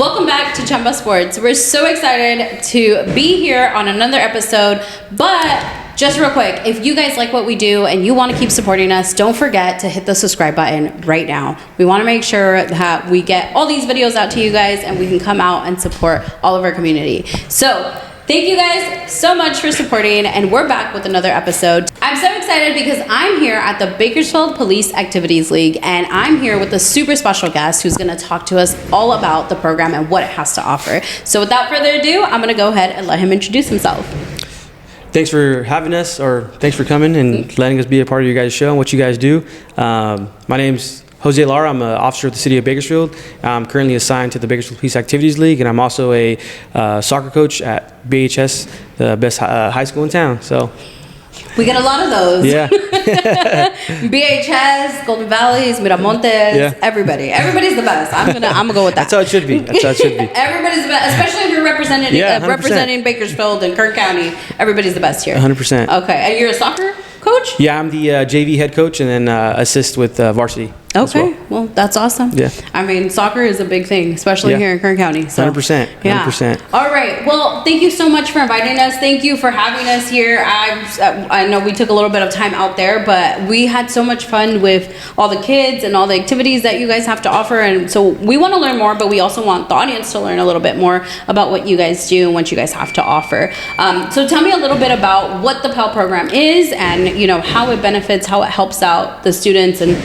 Welcome back to Chamba Sports. We're so excited to be here on another episode, but just real quick, if you guys like what we do and you want to keep supporting us, don't forget to hit the subscribe button right now. We want to make sure that we get all these videos out to you guys and we can come out and support all of our community. So thank you guys so much for supporting, and we're back with another episode. I'm so excited because I'm here at the Bakersfield Police Activities League, and I'm here with a super special guest who's going to talk to us all about the program and what it has to offer. So without further ado, I'm going to go ahead and let him introduce himself. Thanks for having us, or thanks for coming and letting us be a part of your guys' show and what you guys do. My name's Officer Lara. I'm an officer of the city of Bakersfield. I'm currently assigned to the Bakersfield Police Activities League, and I'm also a soccer coach at BHS, the best high school in town. So we get a lot of those. Yeah. BHS, Golden Valleys, Miramontes, Yeah. Everybody's the best. I'm gonna go with that. That's how it should be. Everybody's the best, especially if you're representing Bakersfield and Kern County. Everybody's the best here. 100%. Okay, and you're a soccer coach? Yeah, I'm the JV head coach and then assist with varsity. Okay, well, that's awesome. Yeah. I mean, soccer is a big thing, especially here in Kern County. So 100%. Yeah. 100%. All right. Well, thank you so much for inviting us. Thank you for having us here. I know we took a little bit of time out there, but we had so much fun with all the kids and all the activities that you guys have to offer. And so we want to learn more, but we also want the audience to learn a little bit more about what you guys do and what you guys have to offer. So tell me a little bit about what the Pell program is and, you know, how it benefits, how it helps out the students and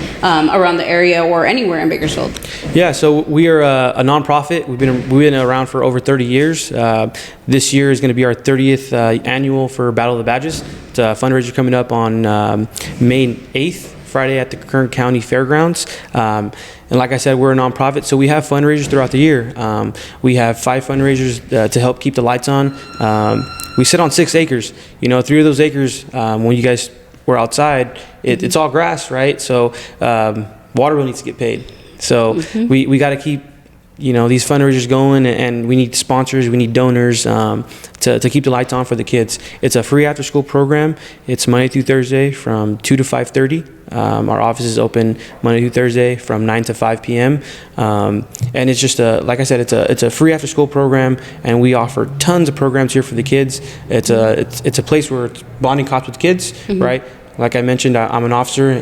around the area or anywhere in Bakersfield. Yeah, so we are a nonprofit. We've been around for over 30 years. This year is going to be our 30th annual for Battle of the Badges. It's a fundraiser coming up on May 8th, Friday at the Kern County Fairgrounds. And like I said, we're a nonprofit, so we have fundraisers throughout the year. We have 5 fundraisers to help keep the lights on. We sit on 6 acres. You know, 3 of those acres, when you guys were outside, it's all grass, right? So water will need to get paid. So we got to keep, you know, these fundraisers going, and we need sponsors, we need donors to keep the lights on for the kids. It's a free after school program. It's Monday through Thursday from 2 to 5:30. Our office is open Monday through Thursday from 9 to 5 p.m. And it's just like I said, it's a free after school program, and we offer tons of programs here for the kids. It's a place where it's bonding cops with kids, right? Like I mentioned, I'm an officer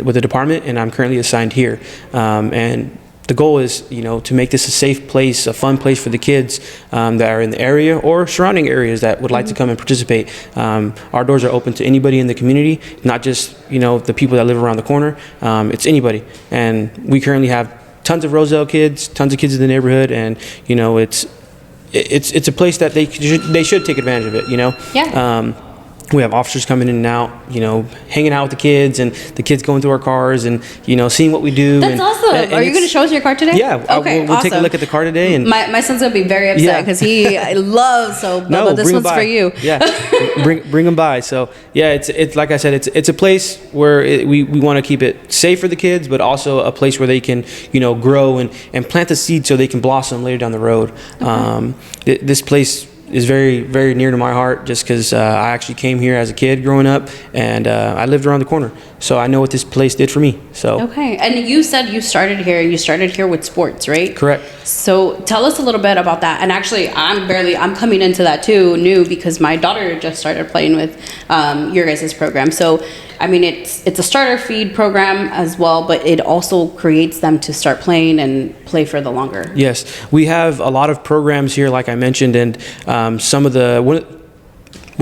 with the department, and I'm currently assigned here. And the goal is, you know, to make this a safe place, a fun place for the kids that are in the area or surrounding areas that would like to come and participate. Our doors are open to anybody in the community, not just, you know, the people that live around the corner. It's anybody. And we currently have tons of Roselle kids, tons of kids in the neighborhood, and, you know, it's a place that they should take advantage of it, you know? Yeah. We have officers coming in and out, you know, hanging out with the kids, and the kids going through our cars and, you know, seeing what we do. That's awesome. Are you going to show us your car today? Yeah. Okay, we'll take a look at the car today. And my son's going to be very upset because he loves, but this one's for you. Yeah. bring them by. So, yeah, it's like I said, it's a place where we want to keep it safe for the kids, but also a place where they can, you know, grow and plant the seed so they can blossom later down the road. Okay. This place is very, very near to my heart, just because I actually came here as a kid growing up, and I lived around the corner, so I know what this place did for me. So okay. And you said you started here with sports, right? Correct. So tell us a little bit about that. And actually, I'm coming into that too, new, because my daughter just started playing with your guys' program. So I mean, it's a starter feed program as well, but it also creates them to start playing and play for the longer. Yes, we have a lot of programs here, like I mentioned, and one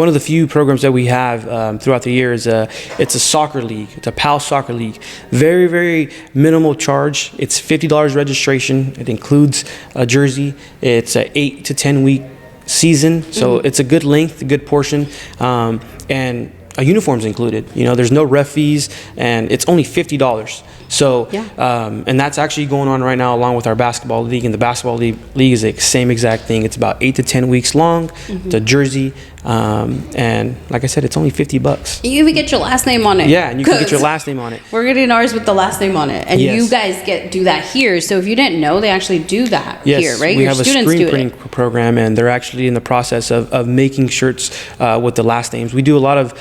of the few programs that we have throughout the year is it's a soccer league. It's a PAL soccer league. Very, very minimal charge. It's $50 registration. It includes a jersey. It's an 8 to 10 week season, so it's a good length, a good portion, and a uniform's included. You know, there's no ref fees, and it's only $50. So, and that's actually going on right now along with our basketball league. And the basketball league is the same exact thing. It's about 8 to 10 weeks long. It's a jersey. And like I said, it's only $50. You even get your last name on it. Yeah, and you can get your last name on it. We're getting ours with the last name on it. And you guys do that here. So if you didn't know, they actually do that here, right? We have a screen printing program, and they're actually in the process of making shirts with the last names. We do a lot of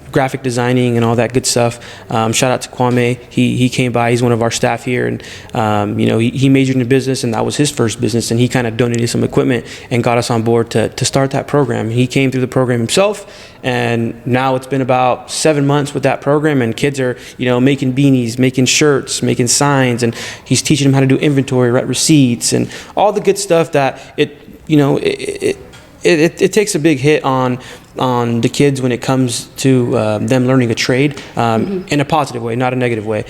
graphic designing and all that good stuff. Shout out to Kwame. He came by. He's one of our staff here, and he majored in business, and that was his first business. And he kind of donated some equipment and got us on board to start that program. He came through the program himself, and now it's been about 7 months with that program, and kids are making beanies, making shirts, making signs, and he's teaching them how to do inventory, write receipts, and all the good stuff that it takes a big hit on the kids when it comes to them learning a trade in a positive way, not a negative way,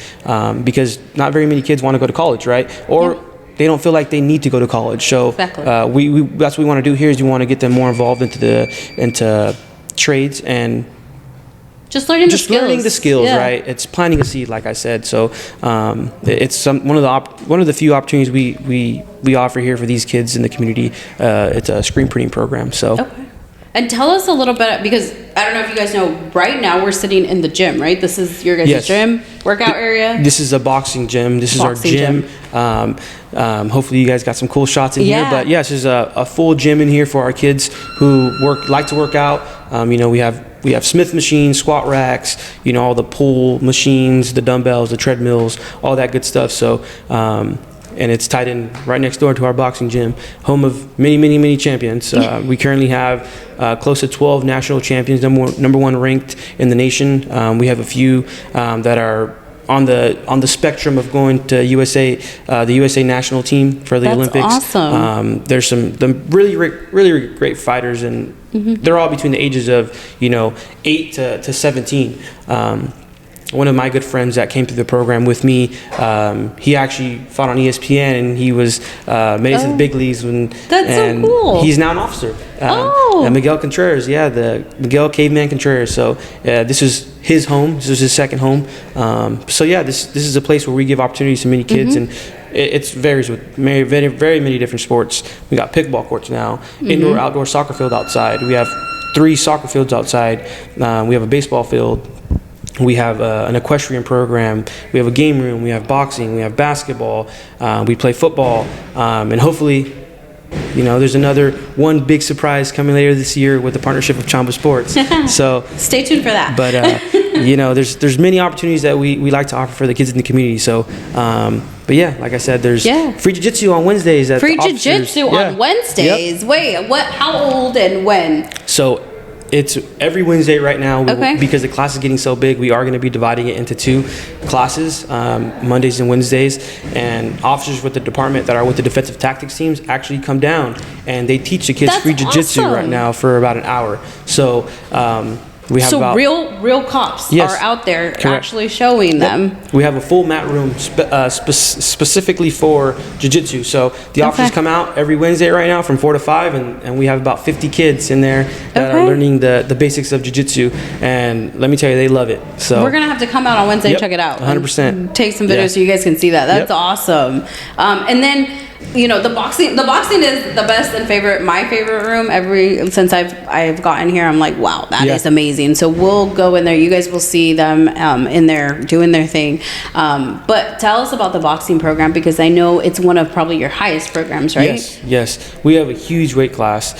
because not very many kids want to go to college, right? Or they don't feel like they need to go to college. So exactly. we that's what we want to do here is we want to get them more involved into trades and just learning the skills, right? It's planting a seed, like I said. So it's one of the few opportunities we offer here for these kids in the community. It's a screen printing program. So. Okay. And tell us a little bit, because I don't know if you guys know, right now we're sitting in the gym, right? This is your guys' gym, workout area? This is a boxing gym. This is our gym. Hopefully you guys got some cool shots in here. But yes, there's a full gym in here for our kids who like to work out. We have Smith machines, squat racks, all the pull machines, the dumbbells, the treadmills, all that good stuff. So, and it's tied in right next door to our boxing gym, home of many, many, many champions. We currently have close to 12 national champions, number one ranked in the nation. We have a few that are on the spectrum of going to the USA national team for the Olympics. Awesome. There's some really great fighters, and they're all between the ages of 8 to 17. One of my good friends that came through the program with me, he actually fought on ESPN, and he was made it to the big leagues. That's so cool. He's now an officer. Miguel Contreras, the Miguel Caveman Contreras. So this is his home. This is his second home. This is a place where we give opportunities to many kids, and it varies with very, very, very many different sports. We got pickleball courts now, indoor, outdoor soccer field outside. We have 3 soccer fields outside. We have a baseball field. We have an equestrian program. We have a game room. We have boxing. We have basketball. We play football. And hopefully, there's another one big surprise coming later this year with the partnership of Chamba Sports. So stay tuned for that. But there's many opportunities that we like to offer for the kids in the community. So, like I said, there's free jiu-jitsu on Wednesdays. Free jiu-jitsu on Wednesdays. Yep. Wait, what? How old and when? So. It's every Wednesday right now. Because the class is getting so big, we are going to be dividing it into 2 classes, Mondays and Wednesdays. And officers with the department that are with the defensive tactics teams actually come down, and they teach the kids free jiu-jitsu right now for about an hour. So we have real cops are out there actually showing them. We have a full mat room specifically for jiu-jitsu. So the officers come out every Wednesday right now from 4 to 5, and we have about 50 kids in there that are learning the basics of jiu-jitsu. And let me tell you, they love it. So we're gonna have to come out on Wednesday and check it out. 100%. Take some videos so you guys can see that. That's awesome. And then the boxing is the best and my favorite room since I've gotten here. I'm like, wow, that is amazing. So we'll go in there. You guys will see them in there doing their thing. But tell us about the boxing program, because I know it's one of probably your highest programs, right? Yes. We have a huge wait list.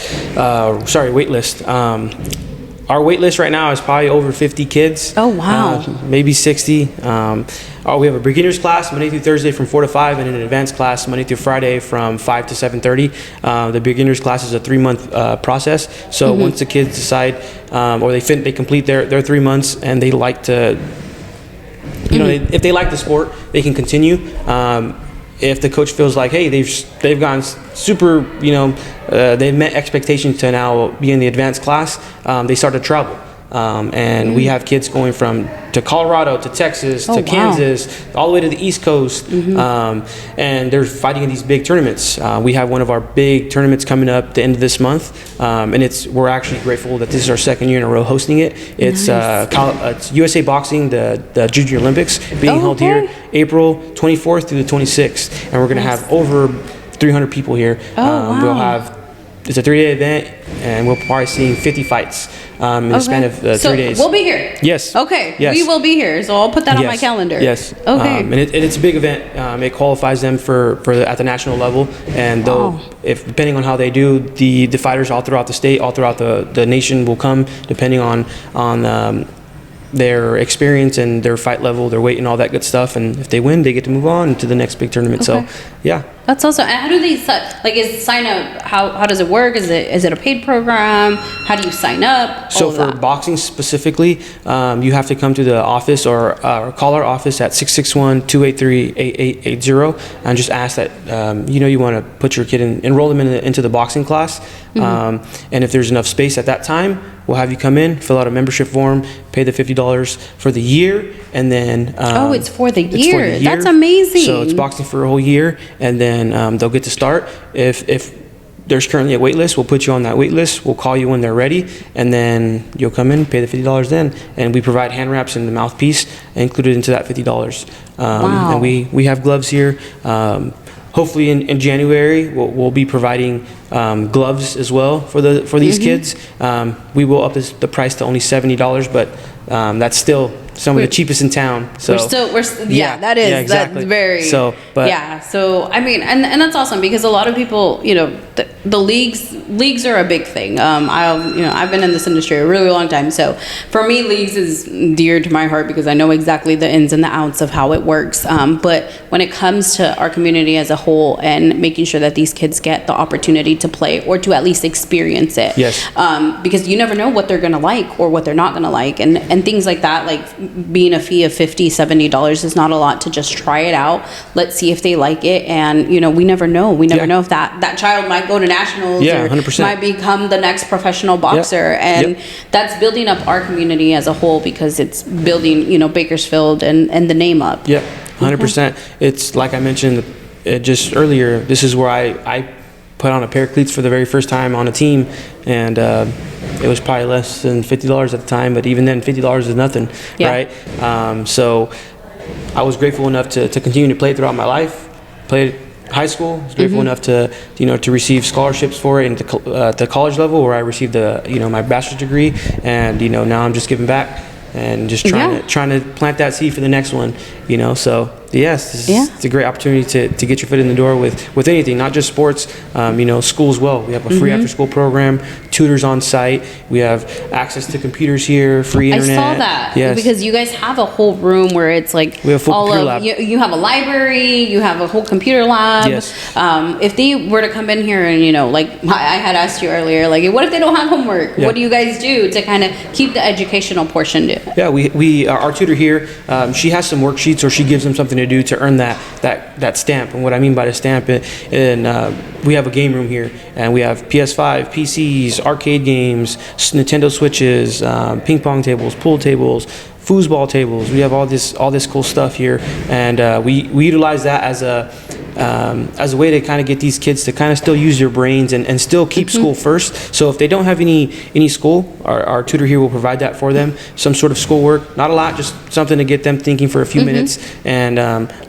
Our wait list right now is probably over 50 kids. Oh, wow. Maybe 60. We have a beginner's class Monday through Thursday from 4 to 5, and an advanced class Monday through Friday from 5 to 7:30. The beginner's class is a 3-month process. So once the kids decide, or they complete their 3 months, and they like to, if they like the sport, they can continue. If the coach feels like, hey, they've gone super, they've met expectations to now be in the advanced class, they start to travel. And we have kids going to Colorado, to Texas, to Kansas, all the way to the East Coast. And they're fighting in these big tournaments. We have one of our big tournaments coming up the end of this month. And we're actually grateful that this is our 2nd year in a row hosting it. It's it's USA Boxing, the Junior Olympics, being held here April 24th through the 26th. And we're going to have over 300 people here. We'll have it's a 3-day event, and we'll probably see 50 fights in the span of 3 days. We'll be here. Yes. Okay. Yes. We will be here. So I'll put that on my calendar. Yes. Okay. And it's a big event. It qualifies them for at the national level, and they'll, if depending on how they do, the fighters all throughout the state, all throughout the nation will come, depending on their experience and their fight level, their weight, and all that good stuff. And if they win, they get to move on to the next big tournament. Okay. So, yeah. That's awesome. And how do they sign up? How does it work? Is it a paid program? How do you sign up? So for boxing specifically, you have to come to the office or call our office at 661-283-8880 and just ask that you want to put your kid enroll them into the boxing class. And if there's enough space at that time, we'll have you come in, fill out a membership form, pay the $50 for the year, and then it's for the year. That's amazing. So it's boxing for a whole year, and then they'll get to start. If there's currently a wait list, we'll put you on that wait list. We'll call you when they're ready, and then you'll come in, pay the $50 then, and we provide hand wraps and the mouthpiece included into that $50. Wow. And we have gloves here. Hopefully in January we'll be providing gloves as well for these kids. We will up the price to only $70, but that's still some of the cheapest in town. So we're still that is exactly. That's very so I mean, and that's awesome, because a lot of people, the leagues are a big thing. I've been in this industry a really long time, so for me, leagues is dear to my heart because I know exactly the ins and the outs of how it works. But when it comes to our community as a whole and making sure that these kids get the opportunity to play or to at least experience it, yes, because you never know what they're gonna like or what they're not gonna like, and things like that, like being a fee of $50-$70 is not a lot to just try it out. Let's see if they like it, and we never know. We never know if that child might go to nationals or 100%. might become the next professional boxer, and that's building up our community as a whole, because it's building Bakersfield and the name up. 100%. It's like I mentioned just earlier, this is where I put on a pair of cleats for the very first time on a team, and it was probably less than $50 at the time, but even then $50 is nothing, right? So I was grateful enough to continue to play throughout my life. Played high school. I was grateful enough to receive scholarships for it at the college level, where I received my bachelor's degree, and now I'm just giving back and just trying to plant that seed for the next one. So yes, it's a great opportunity to get your foot in the door with anything, not just sports. School as well. We have a free after school program, tutors on site. We have access to computers here, free internet. I saw that. Yes. Because you guys have a whole room where it's like we have a full computer lab. You have a library, you have a whole computer lab. Yes. If they were to come in here and like I had asked you earlier, like what if they don't have homework? What do you guys do to kind of keep the educational portion? Yeah, we our tutor here, she has some worksheets, or she gives them something to do to earn that stamp. And what I mean by the stamp, we have a game room here, and we have PS5, PCs, arcade games, Nintendo Switches, ping pong tables, pool tables, foosball tables. We have all this cool stuff here, and we utilize that as a way to kind of get these kids to kind of still use their brains and still keep school first. So if they don't have any school, our tutor here will provide that for them, some sort of schoolwork, not a lot, just something to get them thinking for a few minutes, and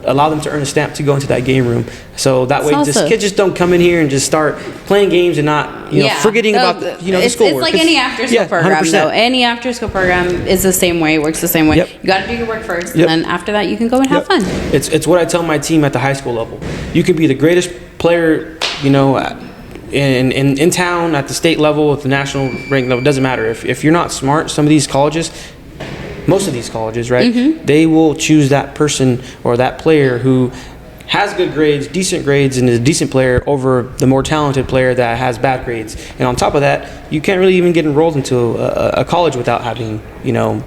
allow them to earn a stamp to go into that game room. So that way, kids just don't come in here and just start playing games and not forgetting about the schoolwork. It's like any after school program, 100%. though. Any after school program is the same way, works the same way. You got to do your work first, and then after that you can go and have fun. It's what I tell my team at the high school level. You can be the greatest player, in town, at the state level, at the national rank level. It doesn't matter. If you're not smart, most of these colleges, right, they will choose that person or that player who has good grades, decent grades, and is a decent player over the more talented player that has bad grades. And on top of that, you can't really even get enrolled into a college without having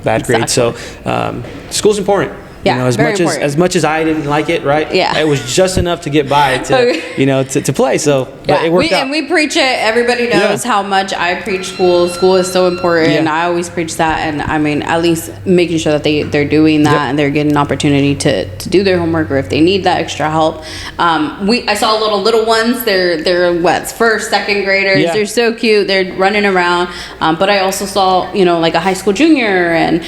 bad grades. So school's important. As much as I didn't like it, right? It was just enough to get by to play. So but it worked out. And we preach it. Everybody knows how much I preach school. School is so important, and I always preach that. And I mean, at least making sure that they're doing that and they're getting an opportunity to do their homework, or if they need that extra help. I saw little ones. They're first, second graders. They're so cute. They're running around. But I also saw like a high school junior, and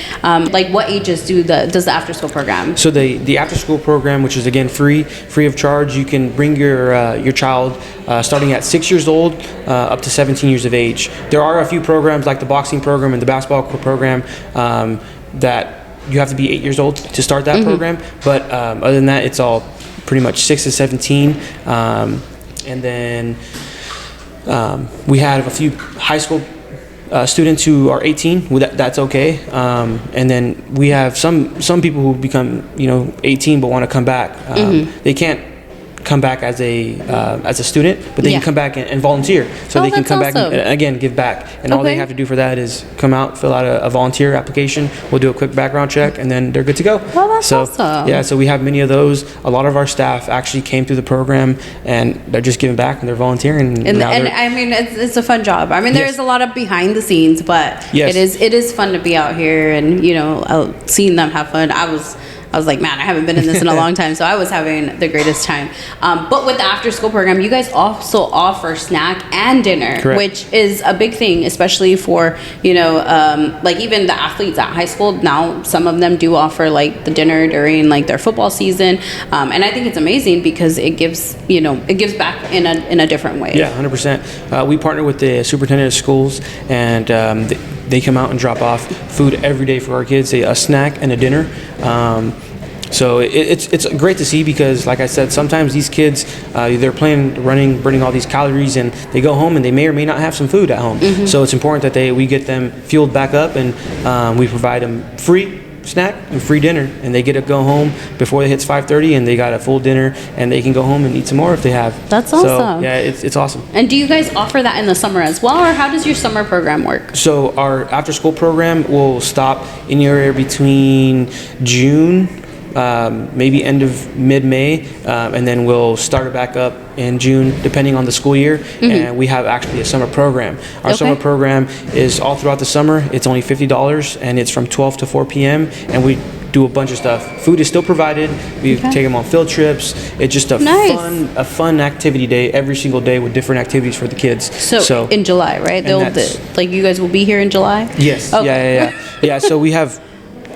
like what ages does the after school program program? So the after school program, which is again free of charge, you can bring your child starting at 6 years old up to 17 years of age. There are a few programs like the boxing program and the basketball program that you have to be 8 years old to start that program. But other than that, it's all pretty much 6 to 17. And then we have a few high school students who are 18. That's okay. And then we have some people who become 18 but want to come back. They can't come back as a student, but they can come back and volunteer. So they can come back and again give back. And all they have to do for that is come out, fill out a volunteer application. We'll do a quick background check, and then they're good to go. Well, that's awesome. Yeah, so we have many of those. A lot of our staff actually came through the program, and they're just giving back and they're volunteering. And I mean, it's a fun job. I mean, there's a lot of behind the scenes, but it is fun to be out here and seeing them have fun. I was like, man, I haven't been in this in a long time, so I was having the greatest time. But with the after-school program, you guys also offer snack and dinner, Correct. which is a big thing, especially for, like even the athletes at high school. Now, some of them do offer like the dinner during like their football season, and I think it's amazing because it gives back in a different way. Yeah, 100%. We partner with the superintendent of schools, and they come out and drop off food every day for our kids, a snack and a dinner. So it's great to see because, like I said, sometimes these kids, they're burning all these calories, and they go home and they may or may not have some food at home. So it's important that we get them fueled back up, and we provide them free snack and free dinner, and they get to go home before it hits 5:30, and they got a full dinner, and they can go home and eat some more if they have. That's awesome. So, yeah, it's awesome. And do you guys offer that in the summer as well, or how does your summer program work? So our after school program will stop anywhere between June, maybe end of mid-May, and then we'll start it back up in June, depending on the school year. And we have actually a summer program. Our summer program is all throughout the summer. It's only $50, and it's from 12 to 4 p.m. And we do a bunch of stuff. Food is still provided. We take them on field trips. It's just a fun activity day every single day with different activities for the kids. So in July, right? Like you guys will be here in July? Yes. Okay. Yeah. So we have.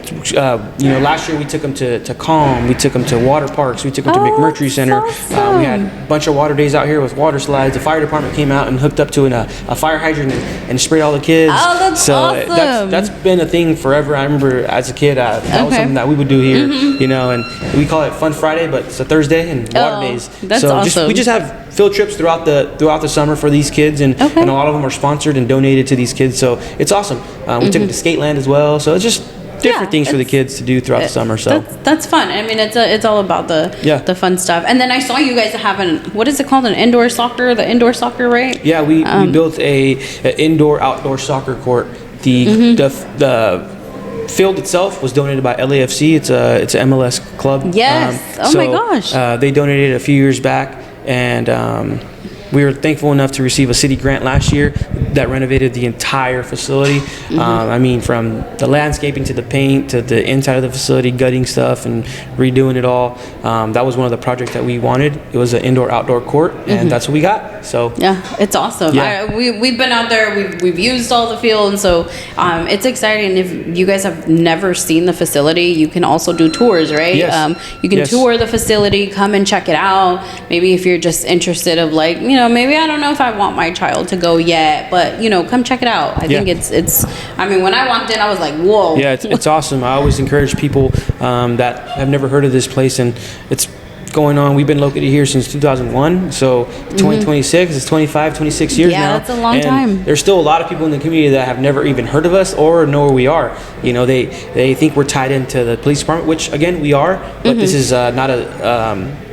Last year we took them to Calm, we took them to water parks, we took them to McMurtry Center. Awesome. We had a bunch of water days out here with water slides. The fire department came out and hooked up to a fire hydrant and sprayed all the kids. Oh, that's awesome. That's been a thing forever. I remember as a kid, that was something that we would do here, and we call it Fun Friday, but it's a Thursday and water days. That's awesome. We just have field trips throughout the summer for these kids, and a lot of them are sponsored and donated to these kids. So it's awesome. We took them to Skateland as well. So it's just different things for the kids to do throughout the summer. So that's fun. I mean, it's all about the fun stuff. And then I saw you guys having, what is it called, the indoor soccer, right? Yeah, we built a indoor outdoor soccer court. The field itself was donated by LAFC. It's an MLS club. Yes. My gosh. They donated it a few years back, and we were thankful enough to receive a city grant last year that renovated the entire facility. I mean, from the landscaping to the paint to the inside of the facility, gutting stuff and redoing it all. That was one of the projects that we wanted. It was an indoor-outdoor court, and that's what we got. So yeah, it's awesome. Yeah. We've been out there. We've used all the field, and so it's exciting. If you guys have never seen the facility, you can also do tours, right? Yes. You can tour the facility, come and check it out. Maybe if you're just interested of like, maybe I don't know if I want my child to go yet, but come check it out. I think it's. I mean, when I walked in, I was like, whoa. Yeah, it's awesome. I always encourage people that have never heard of this place, and it's going on. We've been located here since 2001, so 2026 is 26 years now. Yeah, that's a long time. There's still a lot of people in the community that have never even heard of us or know where we are. They think we're tied into the police department, which again we are, but this is not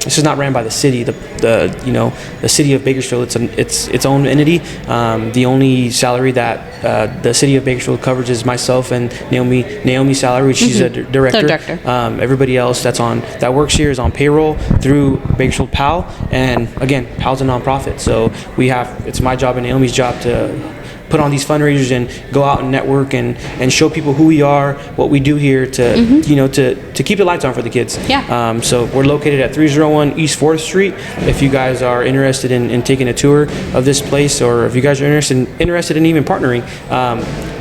this is not ran by the city. The city of Bakersfield, it's its own entity. The only salary that the city of Bakersfield covers is myself and Naomi's salary, which she's a director. The director. Everybody else that works here is on payroll through Bakersfield PAL, and again, PAL's a nonprofit. So it's my job and Naomi's job to put on these fundraisers and go out and network and show people who we are, what we do here to keep the lights on for the kids. Yeah. So we're located at 301 East 4th Street. If you guys are interested in taking a tour of this place, or if you guys are interested in even partnering,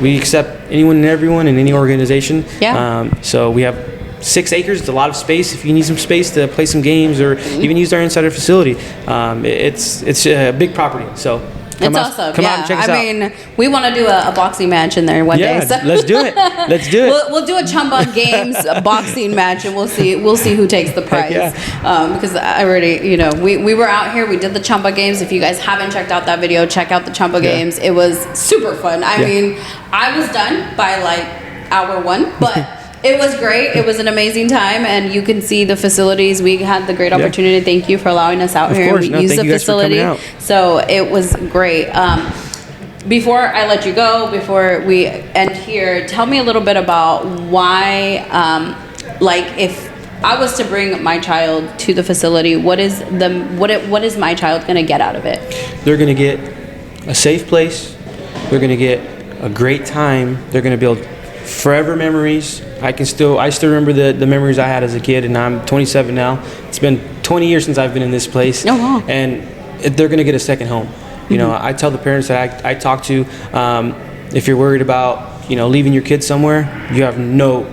we accept anyone and everyone in any organization. Yeah. So we have 6 acres. It's a lot of space. If you need some space to play some games or even use our insider facility, it's a big property. So It's awesome. Come out and check us out. I mean, we want to do a boxing match in there one day. So. Let's do it. Let's do it. We'll do a Chamba Games boxing match, and we'll see who takes the prize. Because I already, you know, we were out here. We did the Chamba Games. If you guys haven't checked out that video, check out the Chamba Games. It was super fun. I mean, I was done by like hour 1, but. It was great. It was an amazing time, and you can see the facilities. We had the great opportunity. Thank you for allowing us out here. Course. We used the facility, so it was great. Before I let you go, before we end here, tell me a little bit about why, like, if I was to bring my child to the facility, what is my child going to get out of it? They're going to get a safe place. They're going to get a great time. They're going to build forever memories. I still remember the memories I had as a kid, and I'm 27 now. It's been 20 years since I've been in this place. Oh, wow. And they're going to get a second home. You know, I tell the parents that I talk to, if you're worried about, you know, leaving your kids somewhere, you have no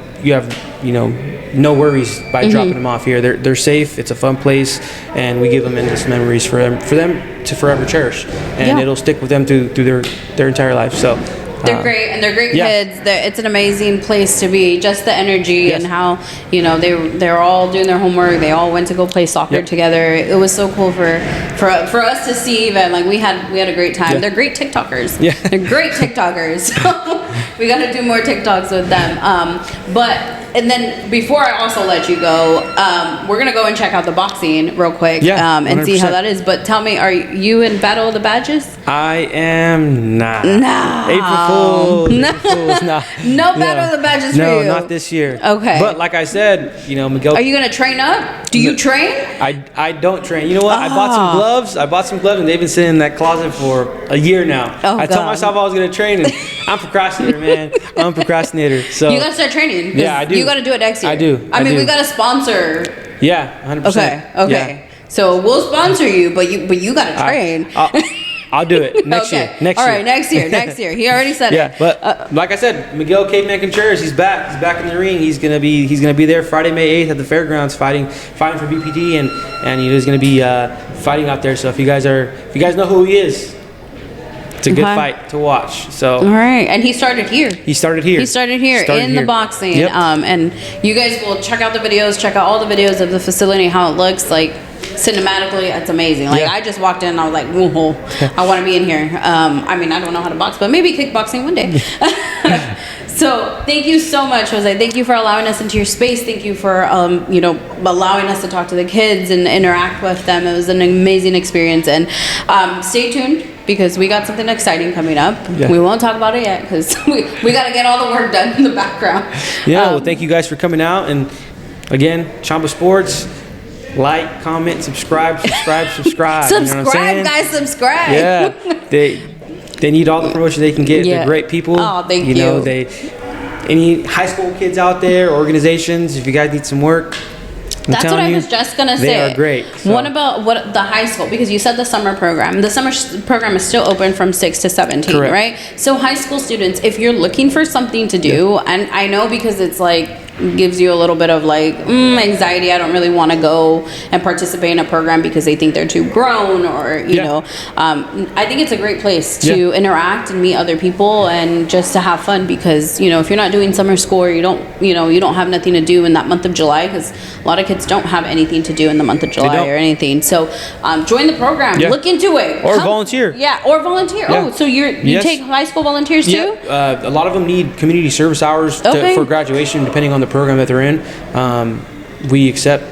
worries by dropping them off here. They're safe. It's a fun place, and we give them endless memories for them to forever cherish, and it'll stick with them through their entire life. So. They're great, and they're great kids. It's an amazing place to be. Just the energy and how, you know, they're all doing their homework. They all went to go play soccer together. It was so cool for us to see. Even like we had a great time. They're great TikTokers. They're great TikTokers. We got to do more TikToks with them. And then before I also let you go, we're gonna go and check out the boxing real quick, and see how that is. But tell me, are you in Battle of the Badges? I am not. No. April Fools. No Battle of the Badges for you. No, not this year. Okay. But like I said, you know, Miguel. Are you gonna train up? Do you train? I don't train. You know what? I bought some gloves, and they've been sitting in that closet for a year now. I told myself I was gonna train, and I'm a procrastinator, man. I'm a procrastinator. So you gotta start training. Yeah, I do. You gotta do it next year. I do. I mean, we got a sponsor. Yeah, 100%. Okay. Yeah. So we'll sponsor you, but you gotta train. I'll do it next year. All right, next year. He already said it. But like I said, Miguel Caveman Contreras, he's back. He's back in the ring. He's gonna be there Friday, May 8th at the fairgrounds, fighting for BPT, and he's gonna be fighting out there. So if you guys know who he is, it's a good fight to watch. So all right, and he started here. He started here in the boxing. And you guys will check out the videos. Check out all the videos of the facility, how it looks like. Cinematically, it's amazing. Like I just walked in and I was like, whoa, I want to be in here. I mean, I don't know how to box, but maybe kickboxing one day. So thank you so much, Jose. Thank you for allowing us into your space. Thank you for allowing us to talk to the kids and interact with them. It was an amazing experience. And stay tuned, because we got something exciting coming up. We won't talk about it yet, because we got to get all the work done in the background. Well, thank you guys for coming out. And again, Chamba Sports. Like, comment, subscribe. Subscribe, you know what I'm saying? Guys, subscribe. Yeah, they need all the promotion they can get. They're great people. Oh, thank you. You know, any high school kids out there, organizations, if you guys need some work, that's what I was just gonna say. They are great. So. What about the high school? Because you said the summer program. The summer program is still open from 6 to 17, correct. Right? So high school students, if you're looking for something to do, and I know because it's like gives you a little bit of like anxiety. I don't really want to go and participate in a program because they think they're too grown, or you know. I think it's a great place to interact and meet other people and just to have fun, because if you're not doing summer school, or you don't have nothing to do in that month of July, because a lot of kids don't have anything to do in the month of July or anything. So join the program, look into it, or volunteer. Or volunteer. Oh, so you take high school volunteers too? A lot of them need community service hours for graduation, depending on the program that they're in. We accept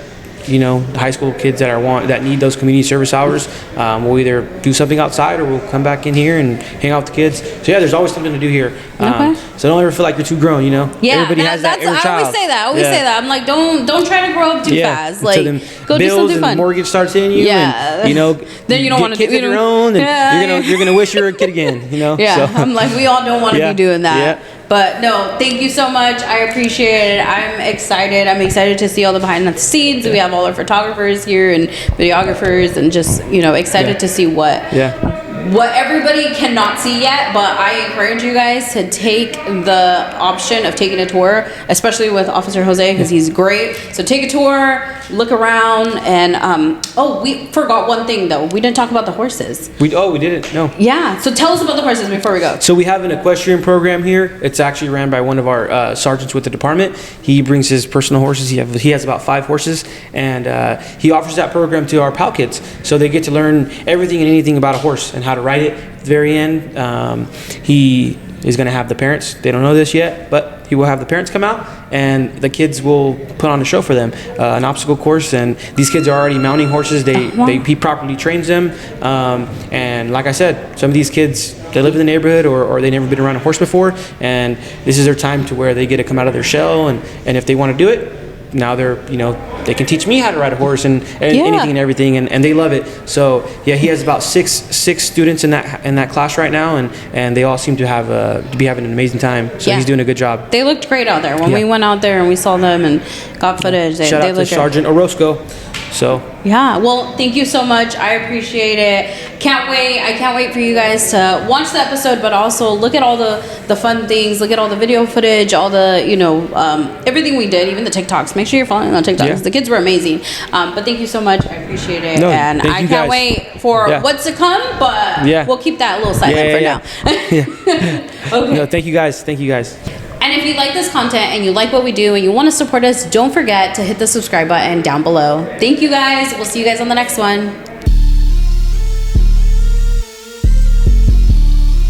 high school kids that need those community service hours. We'll either do something outside, or we'll come back in here and hang out with the kids. So there's always something to do here. So don't ever feel like you're too grown. Everybody has that inner child. I always say that. I'm like, don't try to grow up too fast. Like, go do something fun. And mortgage starts hitting you. And, then you don't want to kids of your own, and you're gonna wish you were a kid again. So. I'm like, we all don't want to be doing that. But no, thank you so much. I appreciate it. I'm excited. I'm excited to see all the behind the scenes. We have all our photographers here and videographers, and just excited to see what what everybody cannot see yet, but I encourage you guys to take the option of taking a tour, especially with Officer Jose, because he's great. So take a tour, look around, and we forgot one thing though. We didn't talk about the horses. We didn't. No. Yeah. So tell us about the horses before we go. So we have an equestrian program here. It's actually ran by one of our sergeants with the department. He brings his personal horses. He has about 5 horses, and he offers that program to our PAL kids, so they get to learn everything and anything about a horse and how to ride it. At the very end, he is going to have the parents. They don't know this yet, but he will have the parents come out, and the kids will put on a show for them, an obstacle course. And these kids are already mounting horses. He properly trains them, and like I said, some of these kids, they live in the neighborhood or they've never been around a horse before, and this is their time to where they get to come out of their shell, and if they want to do it, now they can teach me how to ride a horse and anything and everything, and they love it. So yeah, he has about six students in that class right now, and they all seem to be having an amazing time. So he's doing a good job. They looked great out there when we went out there and we saw them and got footage. Shout out to Sergeant Orozco. So yeah, well, thank you so much. I appreciate it. I can't wait for you guys to watch the episode, but also look at all the fun things, look at all the video footage, all the everything we did, even the TikToks. Make sure you're following on TikToks. Yeah. The kids were amazing. But thank you so much. I appreciate it. And I can't wait for what's to come, but we'll keep that a little silent for now. Okay. No, thank you guys. And if you like this content and you like what we do and you want to support us, don't forget to hit the subscribe button down below. Thank you guys. We'll see you guys on the next one.